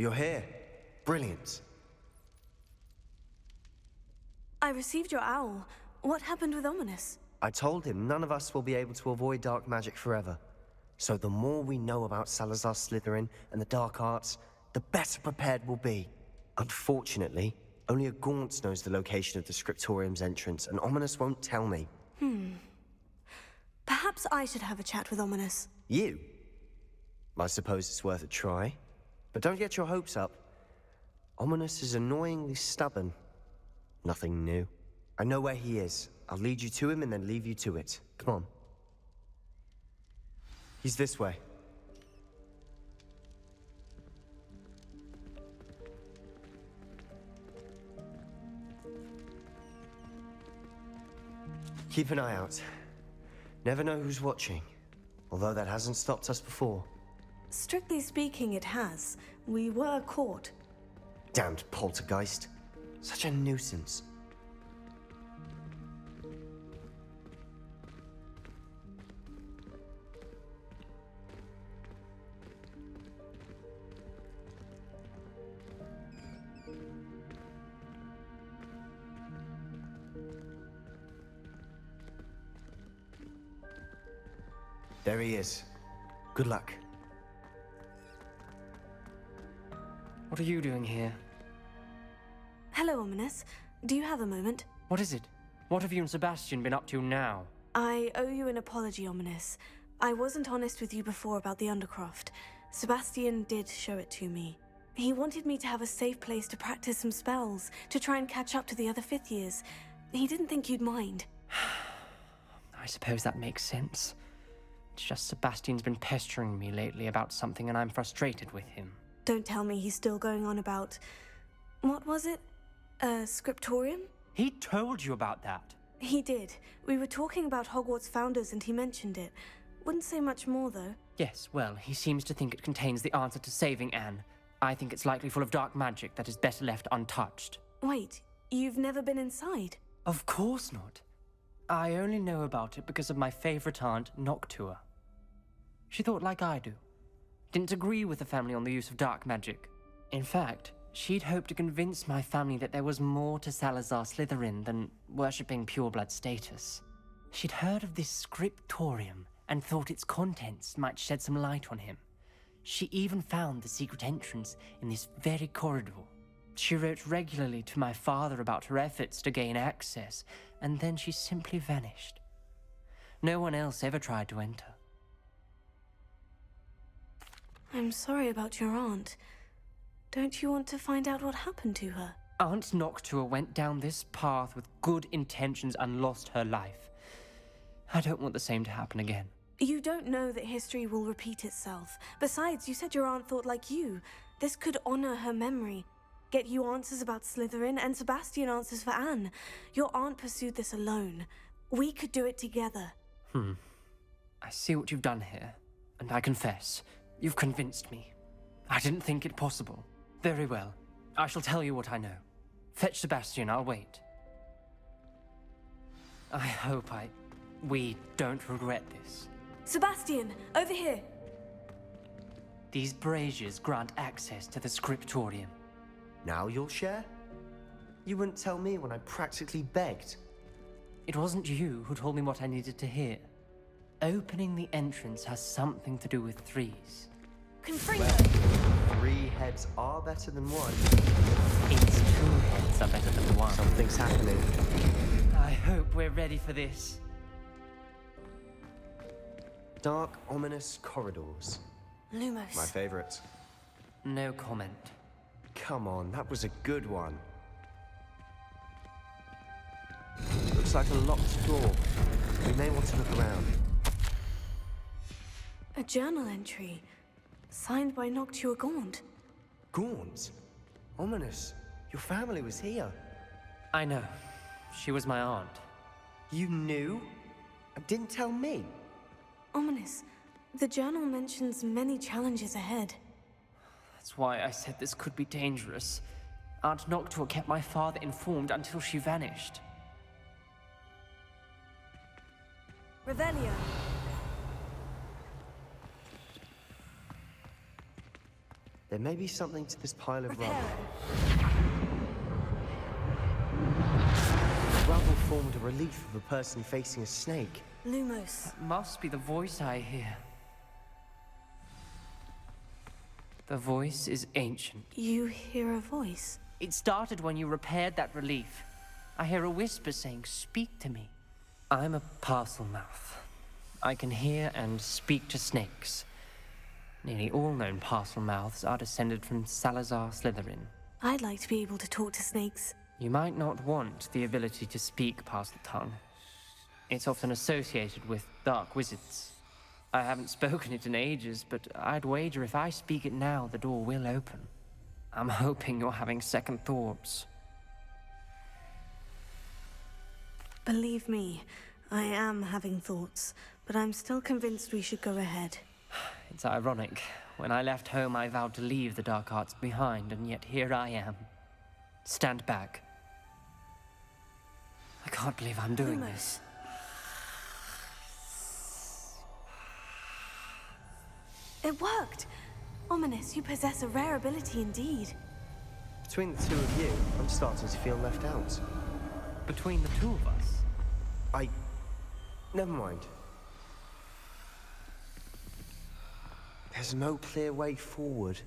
You're here. Brilliant. I received your owl. What happened with Ominous? I told him none of us will be able to avoid dark magic forever. So the more we know about Salazar Slytherin and the dark arts, the better prepared we'll be. Unfortunately, only a Gaunt knows the location of the Scriptorium's entrance, and Ominous won't tell me. Perhaps I should have a chat with Ominous. You? I suppose it's worth a try. But don't get your hopes up. Ominous is annoyingly stubborn. Nothing new. I know where he is. I'll lead you to him and then leave you to it. Come on. He's this way. Keep an eye out. Never know who's watching. Although that hasn't stopped us before. Strictly speaking, it has. We were caught. Damned poltergeist. Such a nuisance. There he is. Good luck. What are you doing here? Hello, Ominous. Do you have a moment? What is it? What have you and Sebastian been up to now? I owe you an apology, Ominous. I wasn't honest with you before about the Undercroft. Sebastian did show it to me. He wanted me to have a safe place to practice some spells, to try and catch up to the other fifth years. He didn't think you'd mind. I suppose that makes sense. It's just Sebastian's been pestering me lately about something and I'm frustrated with him. Don't tell me he's still going on about... What was it? Scriptorium? He told you about that? He did. We were talking about Hogwarts founders and he mentioned it. Wouldn't say much more, though. Yes, well, he seems to think it contains the answer to saving Anne. I think it's likely full of dark magic that is better left untouched. Wait, you've never been inside? Of course not. I only know about it because of my favorite aunt, Noctua. She thought like I do. Didn't agree with the family on the use of dark magic. In fact, she'd hoped to convince my family that there was more to Salazar Slytherin than worshipping pureblood status. She'd heard of this scriptorium and thought its contents might shed some light on him. She even found the secret entrance in this very corridor. She wrote regularly to my father about her efforts to gain access, and then she simply vanished. No one else ever tried to enter. I'm sorry about your aunt. Don't you want to find out what happened to her? Aunt Noctua went down this path with good intentions and lost her life. I don't want the same to happen again. You don't know that history will repeat itself. Besides, you said your aunt thought like you. This could honor her memory. Get you answers about Slytherin and Sebastian answers for Anne. Your aunt pursued this alone. We could do it together. I see what you've done here, and I confess, you've convinced me. I didn't think it possible. Very well. I shall tell you what I know. Fetch Sebastian, I'll wait. I hope we don't regret this. Sebastian, over here! These braziers grant access to the scriptorium. Now you'll share? You wouldn't tell me when I practically begged. It wasn't you who told me what I needed to hear. Opening the entrance has something to do with threes. Confringo! 3 heads are better than 1. It's 2 heads are better than 1. Something's happening. I hope we're ready for this. Dark, ominous corridors. Lumos. My favorite. No comment. Come on, that was a good one. Looks like a locked door. We may want to look around. A journal entry. Signed by Noctua Gaunt. Gaunt? Ominous. Your family was here. I know. She was my aunt. You knew? And didn't tell me? Ominous. The journal mentions many challenges ahead. That's why I said this could be dangerous. Aunt Noctua kept my father informed until she vanished. Revelio. There may be something to this pile of rubble. The rubble formed a relief of a person facing a snake. Lumos. That must be the voice I hear. The voice is ancient. You hear a voice? It started when you repaired that relief. I hear a whisper saying, "Speak to me." I'm a parcel mouth. I can hear and speak to snakes. Nearly all known parcel mouths are descended from Salazar Slytherin. I'd like to be able to talk to snakes. You might not want the ability to speak parcel tongue. It's often associated with dark wizards. I haven't spoken it in ages, but I'd wager if I speak it now, the door will open. I'm hoping you're having second thoughts. Believe me, I am having thoughts, but I'm still convinced we should go ahead. It's ironic. When I left home, I vowed to leave the dark arts behind, and yet here I am. Stand back. I can't believe I'm doing this. It worked! Ominous, you possess a rare ability indeed. Between the two of you, I'm starting to feel left out. Between the two of us? Never mind. There's no clear way forward.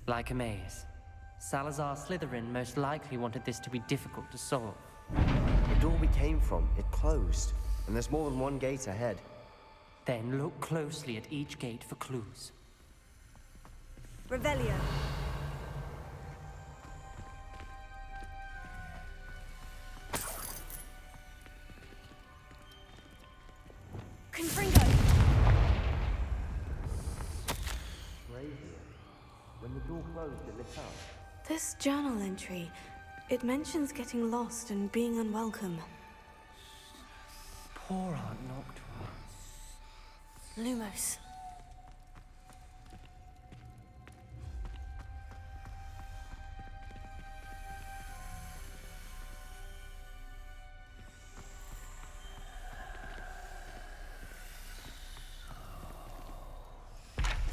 Like a maze. Salazar Slytherin most likely wanted this to be difficult to solve. The door we came from, it closed. And there's more than one gate ahead. Then look closely at each gate for clues. Revelio. Confringo. When the door closed, it lit up. This journal entry, it mentions getting lost and being unwelcome. Poor Aunt Noctua. Lumos.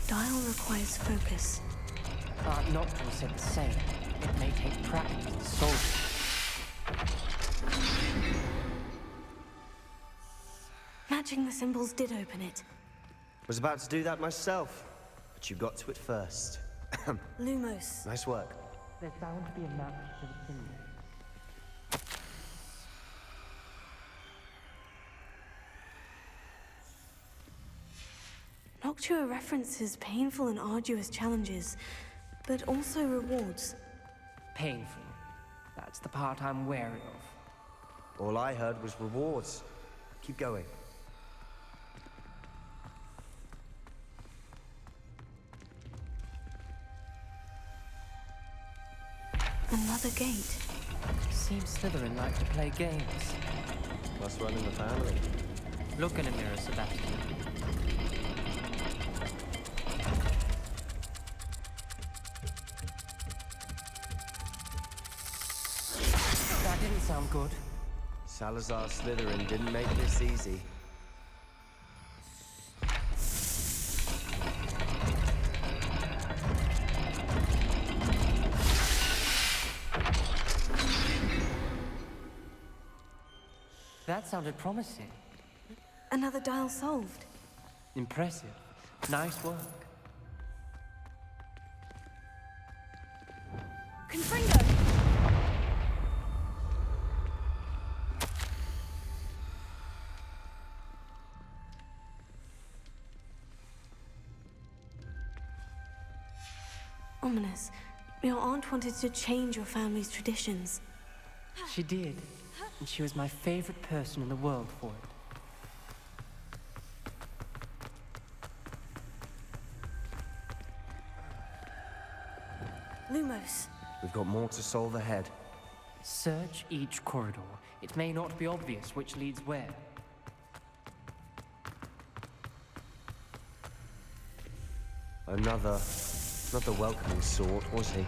Dial requires focus. Aunt Noctua said the same. It may take practice to solve it. Matching the symbols did open it. Was about to do that myself, but you got to it first. Lumos. Nice work. There's bound to be a match to the symbol. Noctua references painful and arduous challenges, but also rewards. Painful. That's the part I'm wary of. All I heard was rewards. Keep going. Another gate. Seems Slytherin like to play games. Must run in the family. Look in a mirror, Sebastian. That didn't sound good. Salazar Slytherin didn't make this easy. That sounded promising. Another dial solved. Impressive. Nice work. Confringo! Ominous. Your aunt wanted to change your family's traditions. She did. And she was my favorite person in the world for it. Lumos. We've got more to solve ahead. Search each corridor. It may not be obvious which leads where. Another, not the welcoming sort, was he?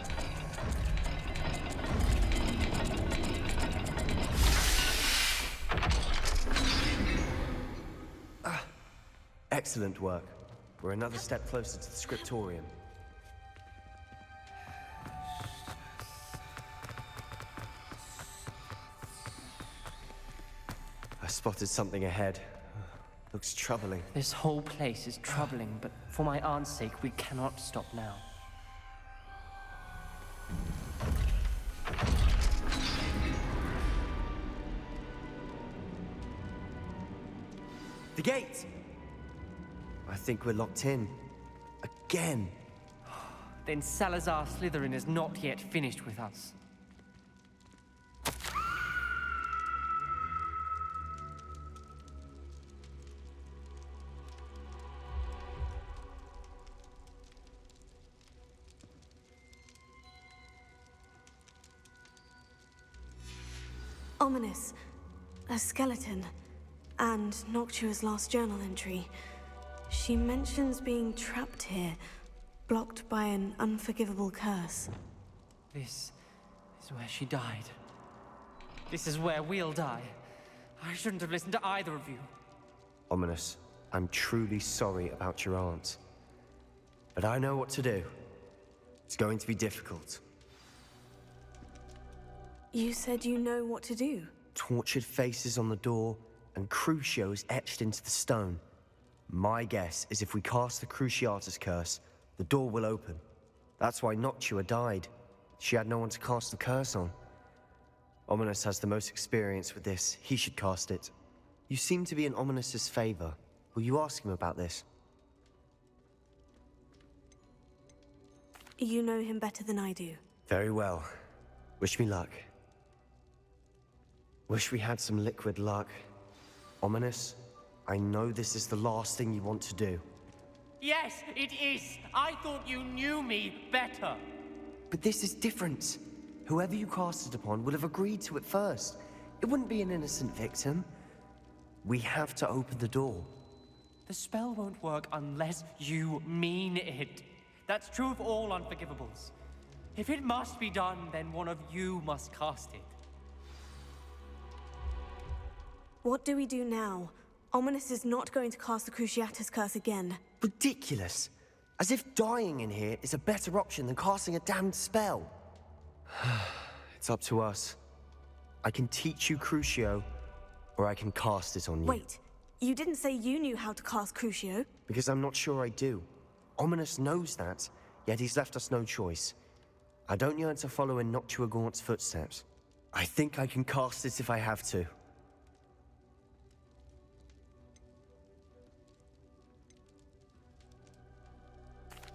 Excellent work. We're another step closer to the scriptorium. I spotted something ahead. Looks troubling. This whole place is troubling, but for my aunt's sake, we cannot stop now. The gate! I think we're locked in. Again. Then Salazar Slytherin is not yet finished with us. Ominous. A skeleton. And Noctua's last journal entry. She mentions being trapped here, blocked by an unforgivable curse. This is where she died. This is where we'll die. I shouldn't have listened to either of you. Ominous, I'm truly sorry about your aunt. But I know what to do. It's going to be difficult. You said you know what to do. Tortured faces on the door, and Crucio is etched into the stone. My guess is if we cast the Cruciatus curse, the door will open. That's why Noctua died. She had no one to cast the curse on. Ominous has the most experience with this. He should cast it. You seem to be in Ominous's favor. Will you ask him about this? You know him better than I do. Very well. Wish me luck. Wish we had some liquid luck. Ominous, I know this is the last thing you want to do. Yes, it is. I thought you knew me better. But this is different. Whoever you cast it upon would have agreed to it first. It wouldn't be an innocent victim. We have to open the door. The spell won't work unless you mean it. That's true of all unforgivables. If it must be done, then one of you must cast it. What do we do now? Ominous is not going to cast the Cruciatus curse again. Ridiculous. As if dying in here is a better option than casting a damned spell. It's up to us. I can teach you Crucio, or I can cast it on you. Wait, you didn't say you knew how to cast Crucio? Because I'm not sure I do. Ominous knows that, yet he's left us no choice. I don't yearn to follow in Noctua Gaunt's footsteps. I think I can cast it if I have to.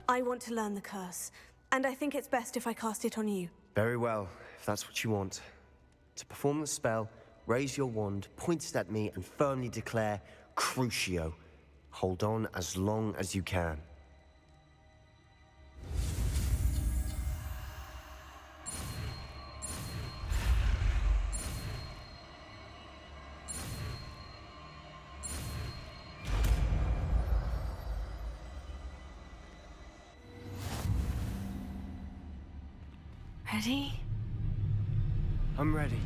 I want to learn the curse, and I think it's best if I cast it on you. Very well, if that's what you want. To perform the spell, raise your wand, point it at me, and firmly declare, Crucio. Hold on as long as you can. Ready? I'm ready.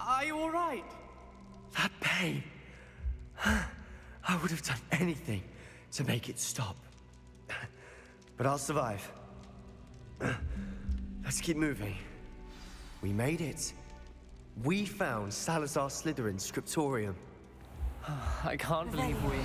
Are you all right? That pain. I would have done anything to make it stop. But I'll survive. Let's keep moving. We made it. We found Salazar Slytherin's scriptorium. I can't believe we're here.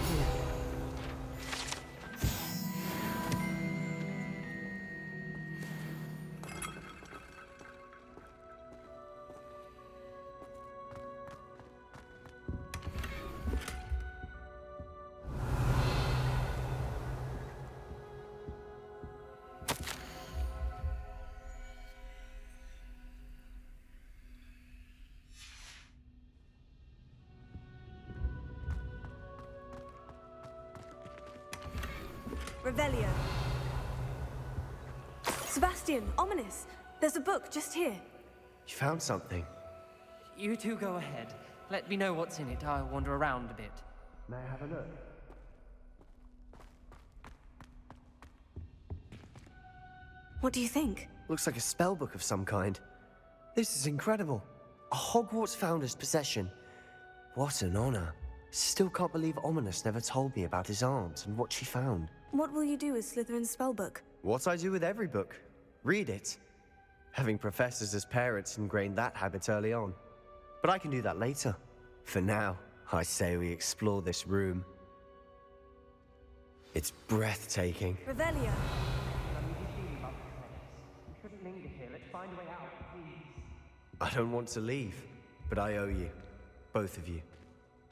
Revelio. Sebastian, Ominous. There's a book just here. You found something. You two go ahead. Let me know what's in it. I'll wander around a bit. May I have a look? What do you think? Looks like a spellbook of some kind. This is incredible. A Hogwarts founder's possession. What an honor. Still can't believe Ominous never told me about his aunt and what she found. What will you do with Slytherin's spellbook? What I do with every book. Read it. Having professors as parents ingrained that habit early on. But I can do that later. For now, I say we explore this room. It's breathtaking. Revelio. I don't want to leave, but I owe you. Both of you.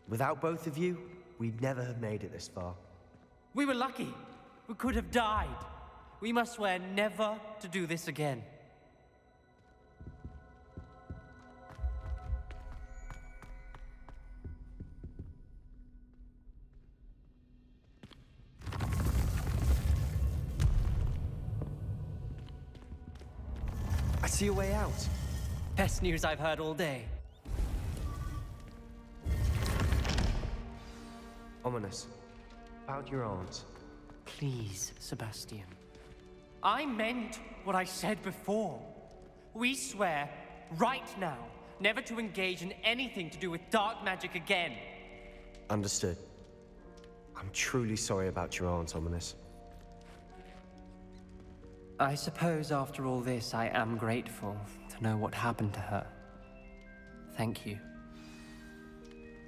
Without both of you, we'd never have made it this far. We were lucky. We could have died. We must swear never to do this again. I see a way out. Best news I've heard all day. Ominous. About your aunt. Please, Sebastian. I meant what I said before. We swear, right now, never to engage in anything to do with dark magic again. Understood. I'm truly sorry about your aunt, Ominous. I suppose after all this, I am grateful to know what happened to her. Thank you.